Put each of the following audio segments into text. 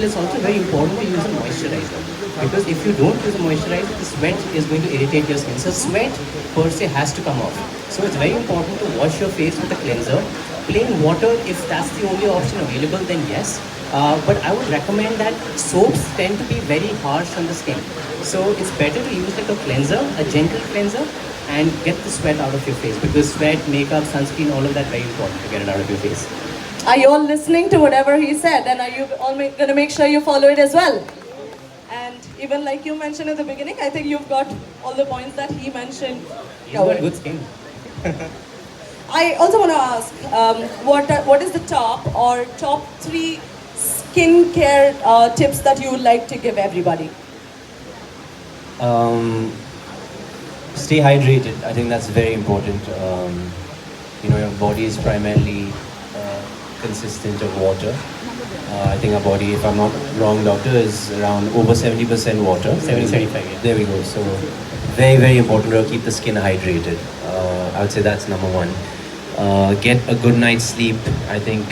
It's also very important to use a moisturizer, because if you don't use a moisturizer, the sweat is going to irritate your skin. So sweat per se has to come off. So it's very important to wash your face with a cleanser. Plain water, if that's the only option available, then yes. But I would recommend that soaps tend to be very harsh on the skin. So it's better to use like a cleanser, a gentle cleanser, and get the sweat out of your face, because sweat, makeup, sunscreen, all of that very important to get it out of your face. Are you all listening to whatever he said? And are you all going to make sure you follow it as well? And even like you mentioned in the beginning, I think you've got all the points that he mentioned. He's got good skin. I also want to ask, what is the top 3 skincare tips that you would like to give everybody? Stay hydrated. I think that's very important. Your body is primarily consistent of water. I think our body, if I'm not wrong, doctor, is around over 70% water. 75, yeah. There we go. So very, very important to keep the skin hydrated. I would say that's number one. Get a good night's sleep. I think,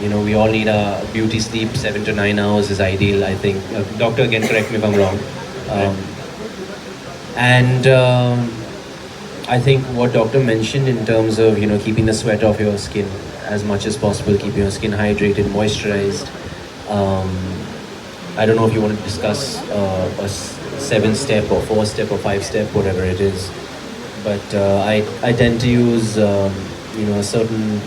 we all need a beauty sleep. 7 to 9 hours is ideal, I think. Doctor, again, correct me if I'm wrong. I think what doctor mentioned in terms of, keeping the sweat off your skin as much as possible, keeping your skin hydrated, moisturized. I don't know if you want to discuss a 7-step or 4-step or 5-step, whatever it is. But I tend to use, certain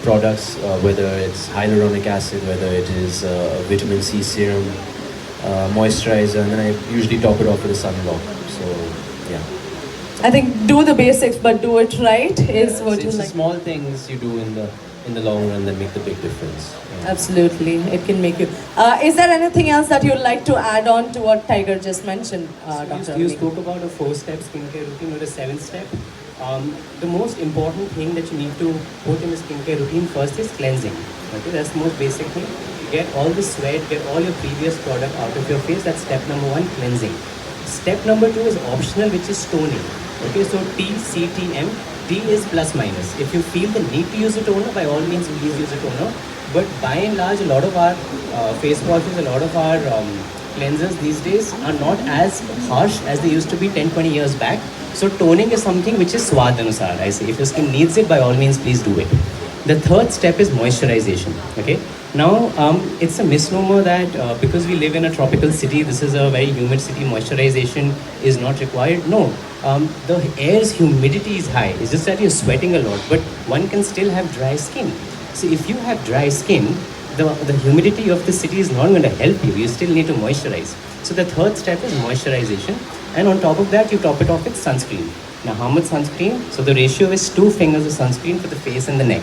products, whether it's hyaluronic acid, whether it is vitamin C serum, moisturizer, and then I usually top it off with a sunblock. So, yeah. I think do the basics, but do it right is what you It's the like. small things you do in the long run that make the big difference. Yeah. Absolutely, it can make you. Is there anything else that you'd like to add on to what Tiger just mentioned, Dr. You Abhi? spoke about a 4-step skincare routine or a 7-step. The most important thing that you need to put in a skincare routine first is cleansing. Okay, that's the most basic thing. Get all the sweat, get all your previous product out of your face. That's step number 1, cleansing. Step number 2 is optional, which is toning. Okay, so TCTM. T is plus minus. If you feel the need to use a toner, by all means please use a toner. But by and large, a lot of our face washes, a lot of our cleansers these days are not as harsh as they used to be 10-20 years back. So toning is something which is swad anusar. I say if your skin needs it, by all means please do it. The third step is moisturization. Okay. Now it's a misnomer that because we live in a tropical city, this is a very humid city, moisturization is not required. No. The air's humidity is high. It's just that you're sweating a lot, but one can still have dry skin. So if you have dry skin, the humidity of the city is not going to help you. You still need to moisturize. So the third step is moisturization. And on top of that, you top it off with sunscreen. Now how much sunscreen? So the ratio is 2 fingers of sunscreen for the face and the neck.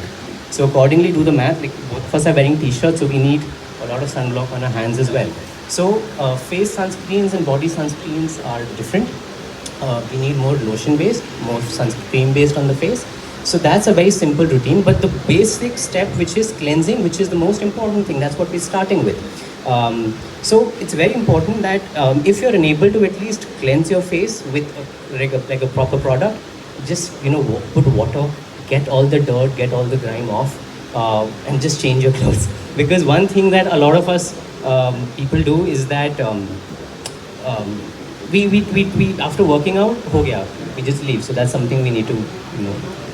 So accordingly, do the math. Like both of us are wearing t-shirts, so we need a lot of sunblock on our hands as well. So face sunscreens and body sunscreens are different. We need more lotion based, more sunscreen based on the face. So that's a very simple routine, but the basic step, which is cleansing, which is the most important thing, that's what we're starting with. So it's very important that if you're unable to at least cleanse your face with like a proper product, just put water, get all the dirt, get all the grime off, and just change your clothes. Because one thing that a lot of us people do is that we after working out, ho gaya, we just leave. So that's something we need to,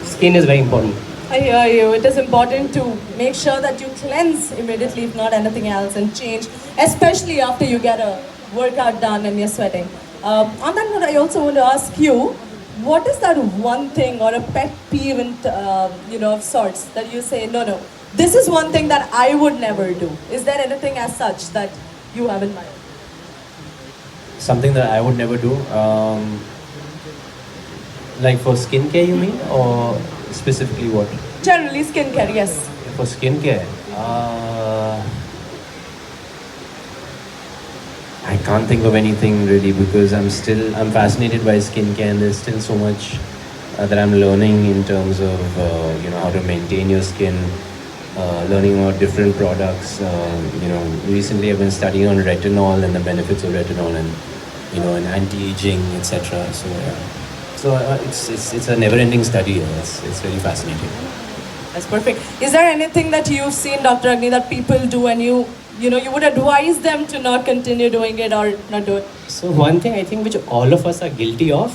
skin is very important. I hear you. It is important to make sure that you cleanse immediately, if not anything else, and change, especially after you get a workout done and you're sweating. On that note, I also want to ask you, what is that one thing or a pet peeve, of sorts that you say, no, this is one thing that I would never do? Is there anything as such that you have in mind? Something that I would never do. Like for skincare, you mean, or specifically what? Generally, skincare, yes. For skincare, I can't think of anything really, because I'm fascinated by skincare, and there's still so much that I'm learning in terms of how to maintain your skin, learning about different products. Recently I've been studying on retinol and the benefits of retinol, and and anti-aging, etc. So yeah. So it's a never-ending study. It's very fascinating. That's perfect. Is there anything that you've seen, Dr. Agni, that people do and you you would advise them to not continue doing it or not do it? So one thing I think which all of us are guilty of,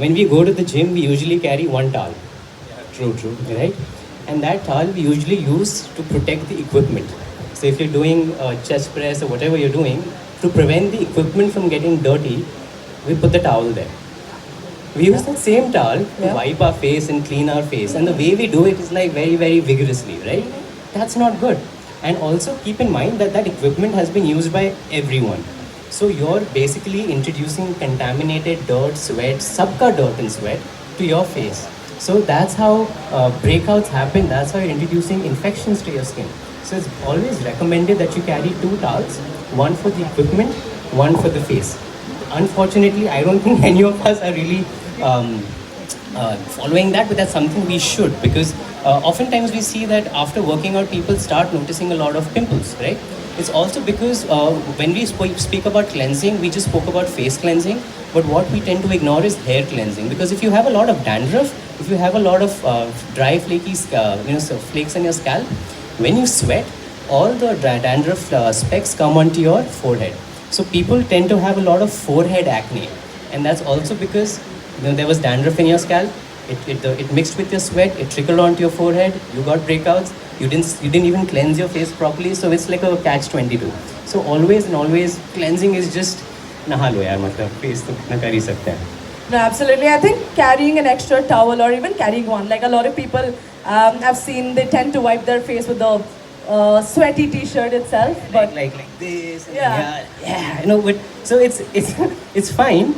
when we go to the gym, we usually carry one towel, True, true. right? And that towel we usually use to protect the equipment. So if you're doing chest press or whatever you're doing, to prevent the equipment from getting dirty, we put the towel there. We use the same towel to Yeah. wipe our face and clean our face, and the way we do it is like very, very vigorously, right? That's not good. And also keep in mind that that equipment has been used by everyone. So you're basically introducing contaminated dirt, sweat, subka dirt and sweat to your face. So that's how breakouts happen. That's how you're introducing infections to your skin. So it's always recommended that you carry two towels, one for the equipment, one for the face. Unfortunately, I don't think any of us are really following that, but that's something we should, because oftentimes we see that after working out, people start noticing a lot of pimples, right? It's also because when we speak about cleansing, we just spoke about face cleansing, but what we tend to ignore is hair cleansing. Because if you have a lot of dandruff, if you have a lot of dry, flaky, so flakes on your scalp, when you sweat, all the dandruff specks come onto your forehead. So people tend to have a lot of forehead acne, and that's also because there was dandruff in your scalp. It mixed with your sweat. It trickled onto your forehead. You got breakouts. You didn't even cleanse your face properly. So it's like a catch-22. So always and always cleansing is just नहा लो यार, मतलब face तो कितना कर ही सकते हैं. No, absolutely. I think carrying an extra towel or even carrying one, like a lot of people I've seen, they tend to wipe their face with the sweaty t-shirt itself. But Like this. And Yeah. yeah, but so it's it's fine.